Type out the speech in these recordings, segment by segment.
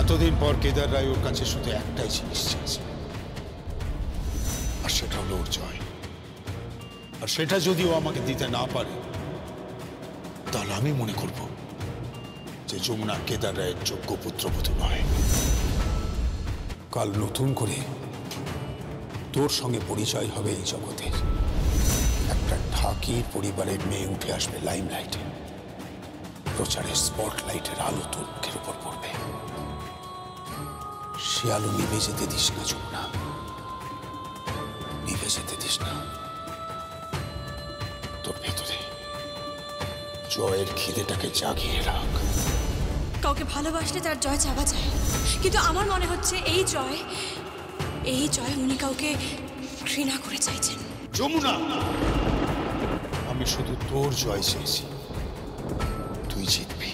এতদিন পর কেদার রায় ওর কাছে শুধু একটাই জিনিস চেয়েছে, আর সেটা হলো ওর জয়। আর সেটা যদি ও আমাকে দিতে না পারে, তাহলে আমি মনে করব যে যমুনা কেদার রায়ের যোগ্য পুত্রবধূ নয়। কাল নতুন করে তোর সঙ্গে পরিচয় হবে এই জগতের। একটা ঢাকির পরিবারের মেয়ে উঠে আসবে লাইমলাইটে, প্রচারের স্পটলাইটের আলো তোর মুখের উপর পড়বে। সে আলো নিভে যেতে দিস না যমুনা, নিভে যেতে দিস না। তোর ভেতরে জয়ের খিদেটাকে জাগিয়ে রাখ। কাউকে ভালোবাসলে তার জয় চাওয়া যায়, কিন্তু আমার মনে হচ্ছে এই জয় উনি কাউকে ঘৃণা করে চাইছেন। যমুনা, আমি শুধু তোর জয় চেয়েছি, তুই জিতবি।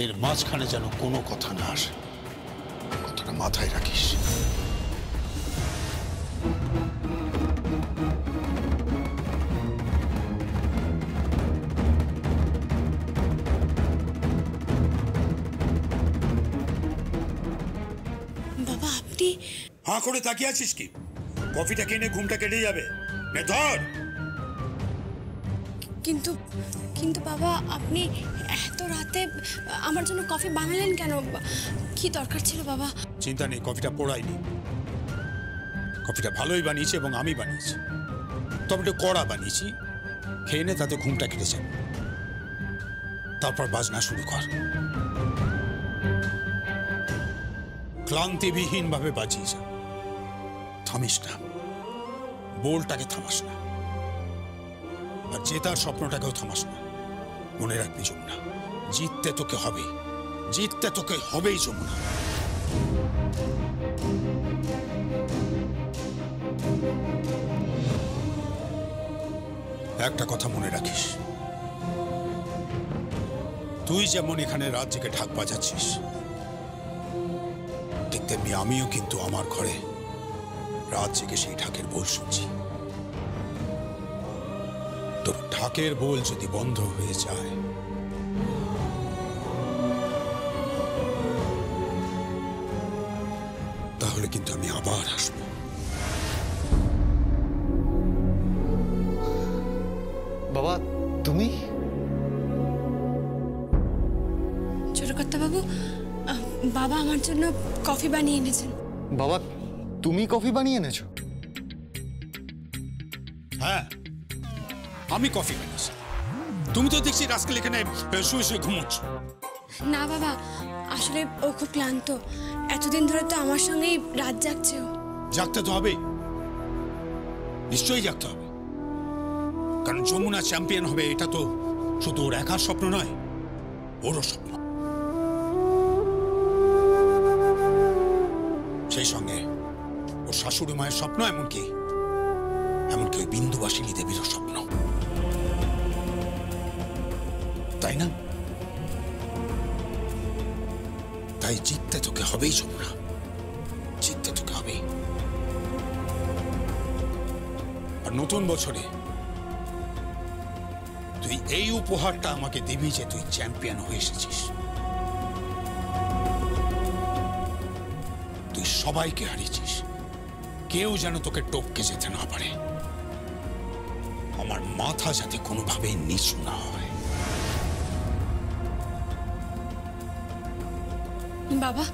এর মাঝখানে যেন কোনো কথা না আসে, কথাটা মাথায় রাখিস। বাবা, আপনি হাঁ করে তাকিয়ে আছিস কি? কফিটা কিনে ঘুমটা কেটে যাবে। নে ধর। কিন্তু কিন্তু বাবা, আপনি এত রাতে আমার জন্য কফি বানালেন কেন? কি দরকার ছিল বাবা? চিন্তা নেই, কফিটা পোড়াইনি। কফিটা ভালোই বানিয়েছি এবং আমি বানিয়েছি, তবে একটু কড়া বানিয়েছি। খেয়ে নে, তাতে ঘুমটা কেটে যাবে। তারপর বাজনা শুরু কর। ক্লান্তিবিহীন ভাবে বাজিয়ে যা, থামিস না, বোলটাকে থামাস না, আর জেতার স্বপ্নটাকেও থামাস না। মনে রাখবি যমুনা, জিততে তোকে হবেই, জিততে তোকে হবেই যমুনা। একটা কথা মনে রাখিস, তুই যেমন এখানে রাত জেগে ঢাক বাজাচ্ছিস, ঠিক তেমনি আমিও কিন্তু আমার ঘরে রাত জেগে সেই ঢাকের বোল শুনছি। তোর ঢাকের বোল যদি বন্ধ হয়ে যায়, তাহলে কিন্তু আমি আবার আসবো। বাবা, তুমি? ছোটকর্তা বাবু, বাবা আমার জন্য কফি বানিয়ে এনেছেন। বাবা, তুমি কফি বানিয়ে এনেছো? হ্যাঁ, আমি কফি বানিয়েছি। তুমি তো দেখছি রাস্কেল এখানে শুয়ে শুয়ে ঘুমোচ্ছ। না বাবা, আসলে ও খুব ক্লান্ত, এতদিন ধরে তো আমার সঙ্গেই রাত জাগছে। ও জাগতে তো হবেই, নিশ্চয়ই জাগতে হবে, কারণ যমুনা চ্যাম্পিয়ন হবে এটা তো শুধু ওর একার স্বপ্ন নয়, ওরও স্বপ্ন। সেই সঙ্গে ওর শাশুড়ি মায়ের স্বপ্ন, এমনকি ওই বিন্দুবাসিনী দেবীরও স্বপ্ন, তাই না? তাই জিততে তোকে হবেই যমুনা, জিততে তোকে হবেই। আর নতুন বছরে তুই এই উপহারটা আমাকে দিবি যে তুই চ্যাম্পিয়ন হয়ে এসেছিস। তুই সবাইকে হারিয়েছিস, কেউ যেন তোকে টপকে যেতে না পারে, আমার মাথা যাতে কোনোভাবেই নিচু না হয়। বাবা,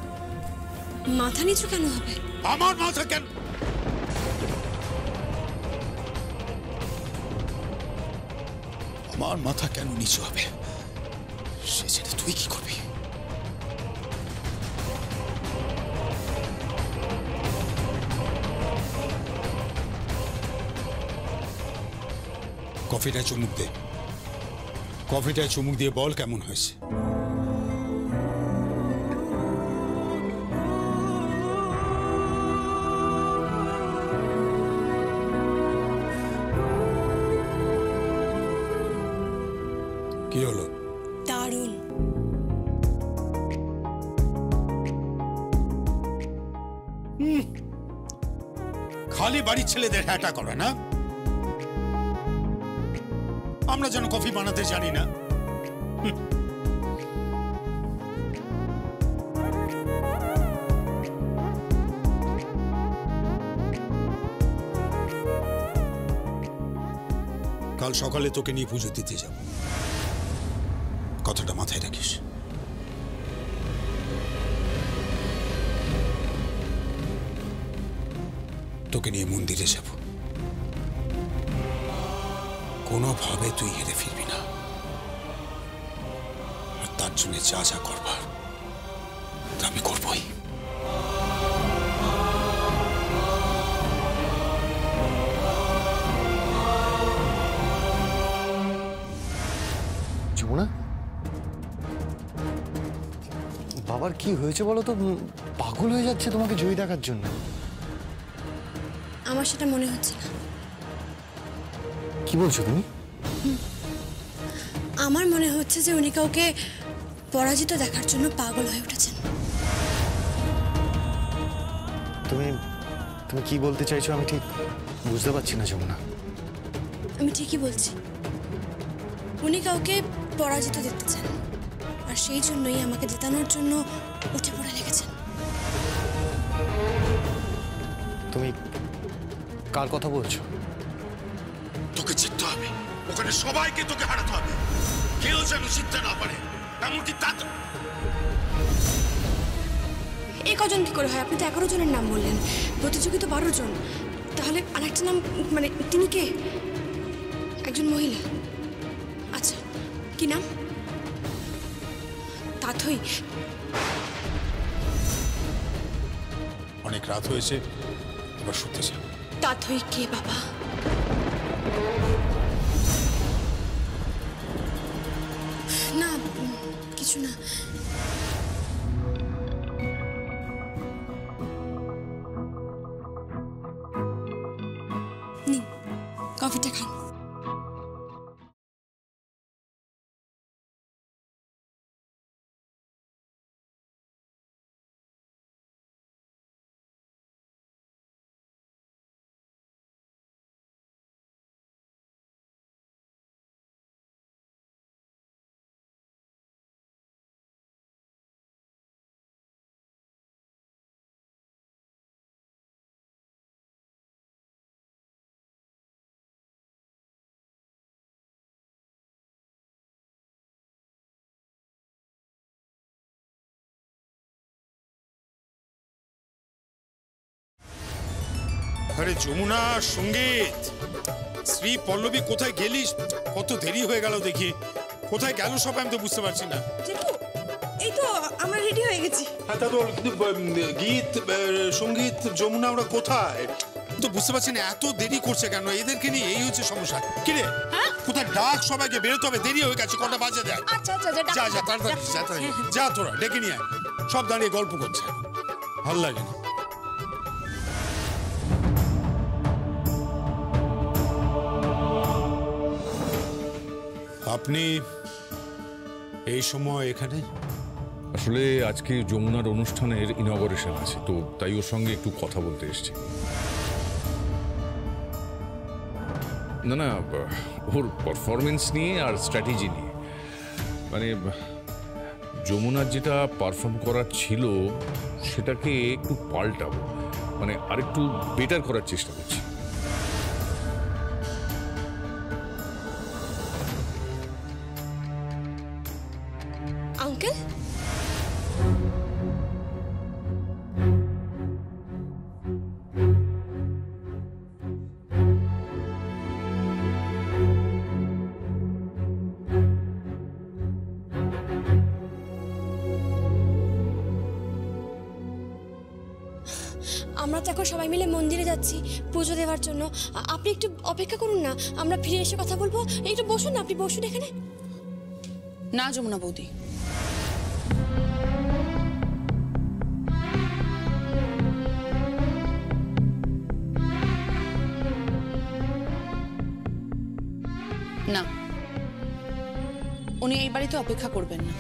মাথা নিচু কেন হবে? আমার মাথা কেন? আমার মাথা কেন নিচু হবে সে জেনে তুই কি করবি? কফিটায় চুমুক দে, কফিটায় চুমুক দিয়ে বল কেমন হয়েছে। কি হলো? দারুণ। খালি বাড়ির ছেলেদের হ্যাটা করে না, আমরা যেন কফি বানাতে জানি না। কাল সকালে তোকে নিয়ে পুজো দিতে যাব, কথাটা মাথায় রাখিস। তোকে নিয়ে মন্দিরে যাব, কোনোভাবে তুই হেরে ফিরবি না, আর তার জন্য যা যা করবার তা আমি করবই। যমুনা, বাবার কি হয়েছে বলো তো? পাগল হয়ে যাচ্ছে তোমাকে জয়ী দেখার জন্য। আমার সেটা মনে হচ্ছে না। কি বলছো তুমি? আমার মনে হচ্ছে যে উনি কাউকে পরাজিত দেখার জন্য পাগল হয়ে উঠেছেন। তুমি তুমি কি বলতে চাইছো আমি ঠিক বুঝতে পারছি না যমুনা। আমি ঠিকই বলছি, উনি কাউকে পরাজিত দেখতে চান, আর সেই জন্যই আমাকে জেতানোর জন্য উঠে পড়ে লেগেছেন। তুমি কার কথা বলছো? তোকে জিততে হবে, ওখানে সবাইকে তোকে হারাতে হবে, কেউ যেন জিততে না পারে, এমনকি তা। এই কজন কি করে হয়? আপনি তো 11 জনের নাম বললেন, প্রতিযোগী তো 12 জন। তাহলে আরেকটা নাম, মানে তিনি কে? একজন মহিলা। আচ্ছা, কি নাম? তাথই। অনেক রাত হয়েছে, এবার শুতে যা। তাথই কে বাবা? না, কিছু না। নিন, কফিটা খান। আরে যমুনা, সঙ্গীত, শ্রী পল্লবী, কোথায় গেলিস? কত দেরি হয়ে গেল দেখি। কোথায় গেল সব আমি তো বুঝতে পারছি না। এই তো আমরা রেডি হয়ে গেছি। হ্যাঁ দাদু, গীত, সঙ্গীত, যমুনা, আমরা কোথায় তো বুঝতে পারছি না। এত দেরি করছে কেন? এদেরকে নিয়ে এই হচ্ছে সমস্যা। কিরে, কোথায় ডাক, সবাইকে বেরোতে হবে, দেরি হয়ে গেছে, কটা বাজে দেখ। আচ্ছা আচ্ছা, যা যা তাড়াতাড়ি যা, তোরা ডেকে নিয়ে আয়। সব দাঁড়িয়ে গল্প করছে, ভাল লাগে না। আপনি এই সময় এখানে? আসলে আজকে যমুনার অনুষ্ঠানের ইনগরেশন আছে, তো তাই ওর সঙ্গে একটু কথা বলতে এসেছি। না না, ওর পারফরমেন্স নিয়ে আর স্ট্র্যাটেজি নিয়ে। মানে যমুনার যেটা পারফর্ম করার ছিল সেটাকে একটু পাল্টাবো, মানে আরেকটু বেটার করার চেষ্টা করছি। আঙ্কেল, আমরা তো এখন সবাই মিলে মন্দিরে যাচ্ছি পুজো দেওয়ার জন্য। আপনি একটু অপেক্ষা করুন না, আমরা ফিরে এসে কথা বলবো। একটু বসুন না, আপনি বসুন এখানে। না যমুনা বৌদি, না, উনি এই বাড়িতে অপেক্ষা করবেন না।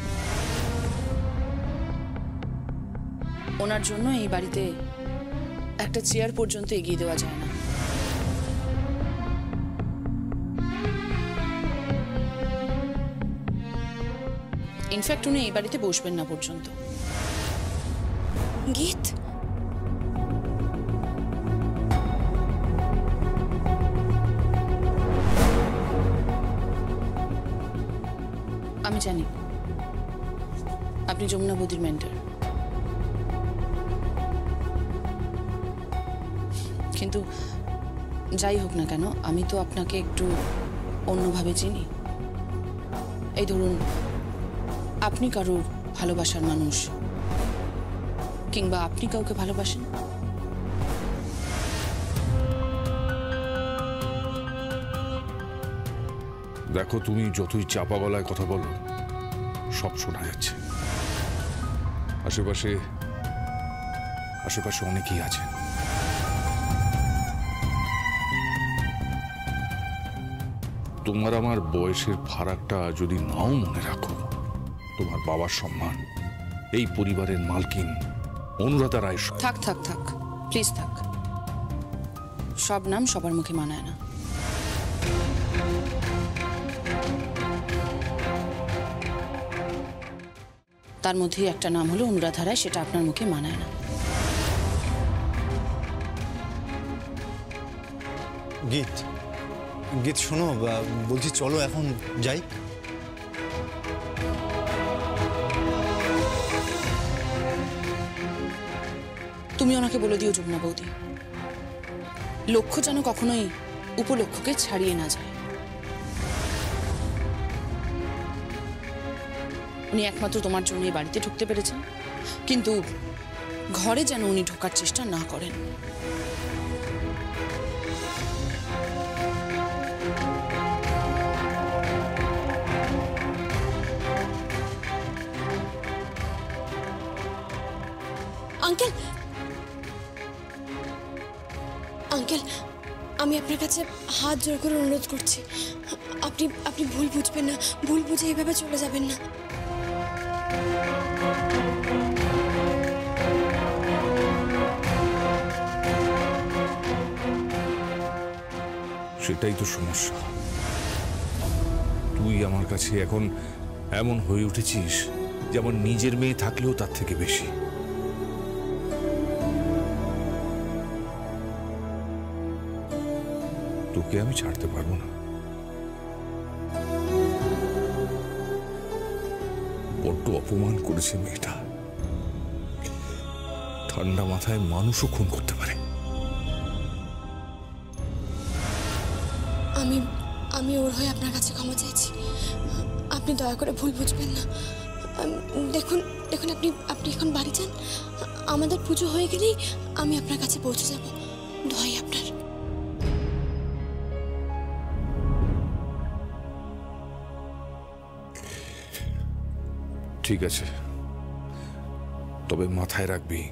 ওনার জন্য এই বাড়িতে একটা চেয়ার পর্যন্ত এগিয়ে দেওয়া যায় না। ইনফ্যাক্ট উনি এই বাড়িতে বসবেন না পর্যন্ত। গীত, আমি জানি আপনি যমুনা বৌদির মেন্টর, কিন্তু যাই হোক না কেন আমি তো আপনাকে একটু অন্যভাবে চিনি। এই ধরুন আপনি কারোর ভালোবাসার মানুষ, কিংবা আপনি কাউকে ভালোবাসেন। দেখো, তুমি যতই চাপা গলায় কথা বলো সব শোনা যাচ্ছে। আশেপাশে আশেপাশে অনেকেই আছে। তোমার আমার বয়সের ফারাকটা যদি নাও মনে রাখো, তোমার বাবার সম্মান, এই পরিবারের মালকিন অনুরাধা রায়। থাক থাক থাক, প্লিজ থাক। সব নাম সবার মুখে মানায় না। তার মধ্যেই একটা নাম হলো অনুরাধা রায়, সেটা আপনার মুখে মানায় না। গীত, গীত শোনো, বলছি চলো এখন যাই। তুমি ওনাকে বলে দিও যমুনা বৌদি, লক্ষ্য যেন কখনোই উপলক্ষ্যকে ছাড়িয়ে না যায়। উনি একমাত্র তোমার জন্য এই বাড়িতে ঢুকতে পেরেছেন, কিন্তু ঘরে যেন উনি ঢোকার চেষ্টা না করেন। আঙ্কেল, আঙ্কেল, আমি আপনার কাছে হাত জোর করে অনুরোধ করছি, আপনি আপনি ভুল বুঝবেন না, ভুল বুঝে এইভাবে চলে যাবেন না। সেটাই তো সমস্যা। তুই আমার কাছে এখন এমন হয়ে উঠেছিস যেমন নিজের মেয়ে থাকলেও তার থেকে বেশি। তোকে আমি ছাড়তে পারবো না। বড্ড অপমান করেছে মেয়েটা। ঠান্ডা মাথায় মানুষও খুন করতে পারে। আমি আমি ওর হয়ে আপনার কাছে ক্ষমা চাইছি, আপনি দয়া করে ভুল বুঝবেন না। দেখুন দেখুন, আপনি আপনি এখন বাড়ি যান, আমাদের পুজো হয়ে গেলেই আমি আপনার কাছে পৌঁছে যাব। দোহাই আপনার। ঠিক আছে, তবে মাথায় রাখবি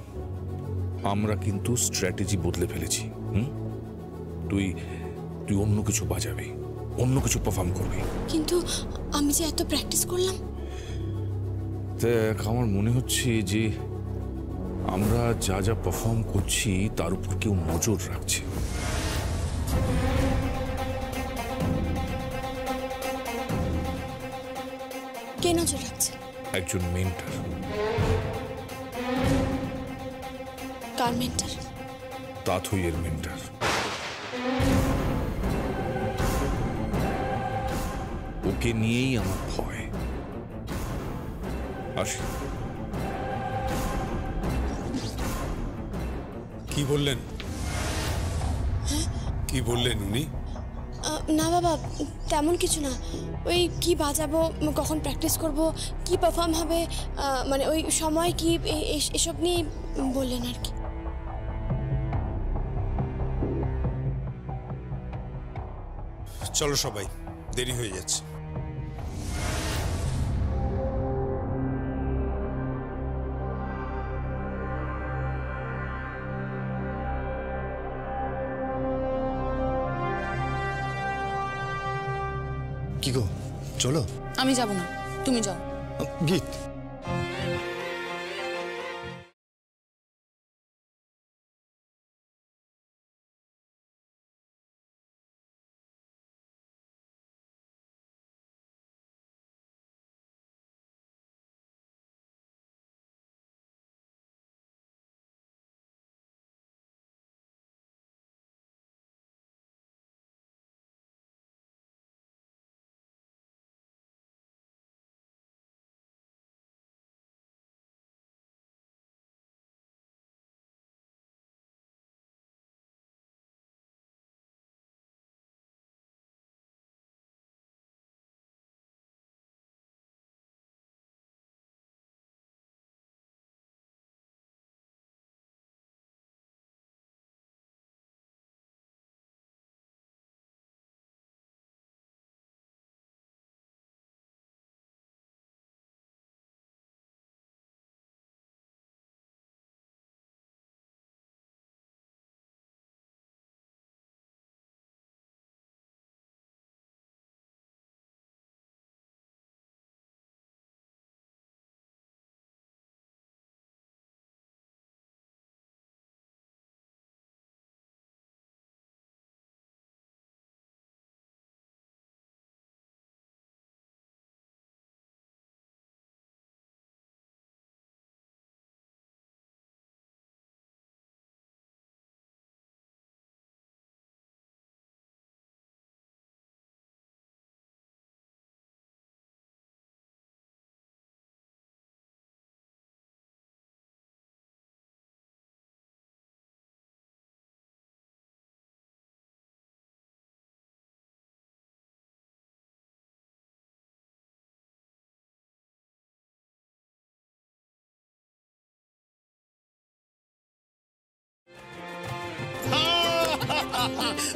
আমরা কিন্তু স্ট্র্যাটেজি বদলে ফেলেছি। তুই তুই অন্য কিছু বাজাবি, অন্য কিছু পারফর্ম করবি। কিন্তু আমি যে এত প্র্যাকটিস করলাম। দেখ, আমার মনে হচ্ছে যে আমরা যা যা পারফর্ম করছি তার উপর কেউ নজর রাখছে। কে নজর রাখছে? একজন মেন্টর। কার মেন্টর? তাথইয়ের মেন্টর। ওকে নিয়েই আমার ভয়। আসি। কি বললেন? কি বললেন উনি? না বাবা, তেমন কিছু না। ওই কি বাজাবো, কখন প্র্যাকটিস করব, কি পারফর্ম হবে, মানে ওই সময় কি, এসব নিয়ে বললেন আর কি। চলো সবাই, দেরি হয়ে যাচ্ছে। কি গো, চলো। আমি যাব না, তুমি যাও। গীত,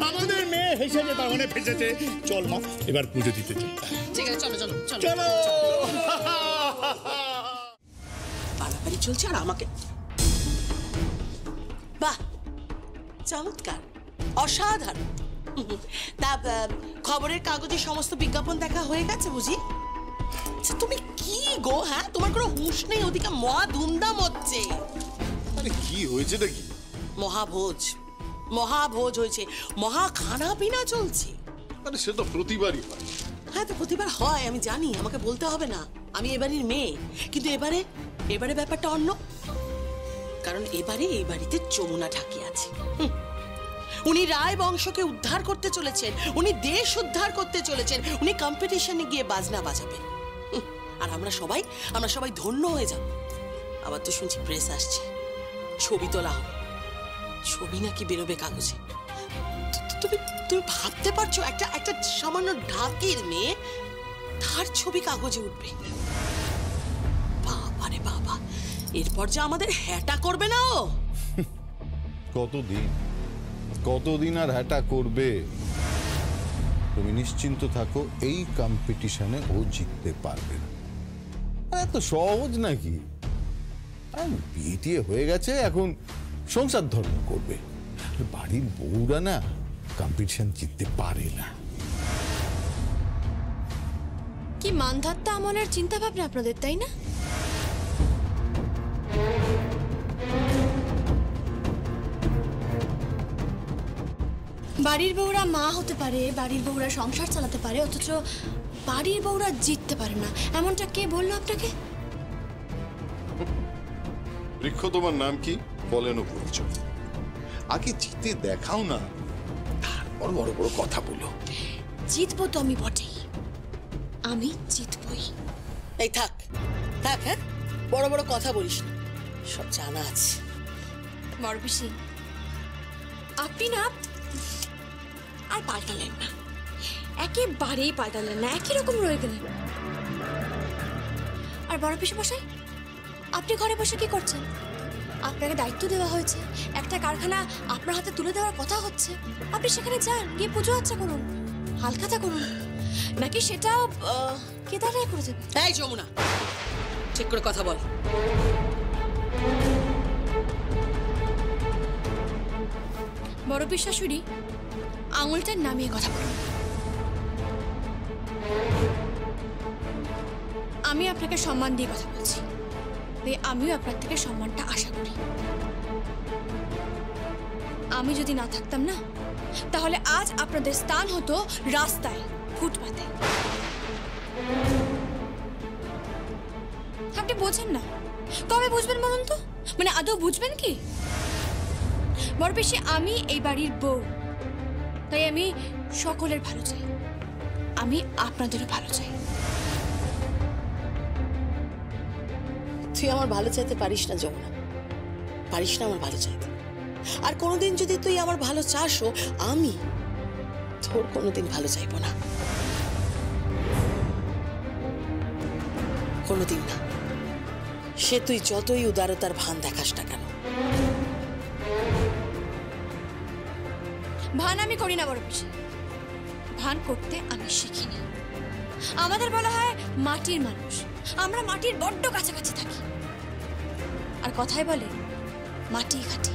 আমাদের মেয়ে হেসেছে, তার মানে ফেসেছে। চল মা, এবার পুজো দিতে চাই। ঠিক আছে, চলো চলো চলো। চলো। পাড়াপাড়ি চলছে আর আমাকে, বাহ চমৎকার, অসাধারণ। তা খবরের কাগজে সমস্ত বিজ্ঞাপন দেখা হয়ে গেছে বুঝি? আচ্ছা, তুমি কি গো, হ্যাঁ তোমার কোনো হুঁশ নেই, ওদিকে মহা ধুমধাম হচ্ছে। আরে কি হয়েছে নাকি? মহাভোজ, মহাভোজ হয়েছে, মহা খানা পিনা চলছে। আরে সে তো প্রতিবারই হয়। হ্যাঁ তো প্রতিবার হয়, আমি জানি, আমাকে বলতে হবে না, আমি এবারের মেয়ে। কিন্তু এবারে এবারে ব্যাপারটা অন্য, কারণ এবারে এই বাড়িতে যমুনা ঠাকি আছে। উনি রায় বংশকে উদ্ধার করতে চলেছেন, উনি দেশ উদ্ধার করতে চলেছেন, উনি কম্পিটিশনে গিয়ে বাজনা বাজাবেন। আর আমরা সবাই ধন্য হয়ে যাব। আবার তো শুনছি প্রেস আসছে, ছবি তোলা হবে, ছবি নাকি বেরোবে কাগজে। তুমি তুমি ভাবতে পারছো একটা সামান্য ঢাকির মেয়ে, তার ছবি কাগজে উঠবে? বাবা রে বাবা, এরপর যে আমাদের হ্যাটা করবে না ও। কতদিন আর হ্যাটা করবে? তুমি নিশ্চিন্ত থাকো, এই কম্পিটিশনে ও জিততে পারবে না। এত সহজ নাকি? বিয়ে হয়ে গেছে, এখন সংসার ধর্ম করবে। বাড়ির বউরা না কম্পিটিশন জিততে পারে না। কি মানধাত্তা আমলের চিন্তা ভাবনা আপনাদের, তাই না? বাড়ির বউরা মা হতে পারে, বাড়ির বউরা সংসার চালাতে পারে, অথচ বাড়ির বউরা জিততে পারে না, এমনটা কে বললো আপনাকে? বৃক্ষ, তোমার নাম কি? বলেনও পরিচয়। আগে জিতে দেখাও না, তারপর বড় বড় কথা বলো। জিতবো তো আমি বটেই, আমি জিতবই। এই থাক থাক, হ্যাঁ বড় বড় কথা বলিস না, সব জানা আছে। বড় পিসি, আপনি না আর পাল্টালেন না, একেবারেই পাল্টালেন না, একই রকম রয়ে গেলেন। আর বড় পিসি মশাই, আপনি ঘরে বসে কি করছেন? আপনাকে দায়িত্ব দেওয়া হয়েছে, একটা কারখানা আপনার হাতে তুলে দেওয়ার কথা হচ্ছে, আপনি সেখানে যান, গিয়ে পুজো আচ্ছা করুন, হালখাতা করুন, নাকি সেটাও কেদারায় করে দেবেন? এই যমুনা, ঠিক করে কথা বল। বড় পিস শাশুড়ি, আঙুলটা নামিয়ে কথা বলুন। আমি আপনাকে সম্মান দিয়ে কথা বলছি, তাই আমিও আপনার থেকে সম্মানটা আশা করি। আমি যদি না থাকতাম না, তাহলে আজ আপনাদের স্থান হতো রাস্তায়, ফুটপাতে। আপনি বোঝেন না, কবে বুঝবেন বলুন তো? মানে আদৌ বুঝবেন কি? বড় পিসি, আমি এই বাড়ির বউ, তাই আমি সকলের ভালো চাই, আমি আপনাদেরও ভালো চাই। তুই আমার ভালো চাইতে পারিস না যমুনা, পারিস না আমার ভালো চাইতে। আর কোনোদিন যদি তুই আমার ভালো চাসও, আমি তোর কোনোদিন ভালো চাইবো না, কোনোদিন না। সে তুই যতই উদারতার ভান দেখাস না কেন। ভান আমি করি না বড় পিসি, ভান করতে আমি শিখিনি। আমাদের বলা হয় মাটির মানুষ, আমরা মাটির বড্ড কাছাকাছি থাকি, আর কথায় বলে মাটি খাটি।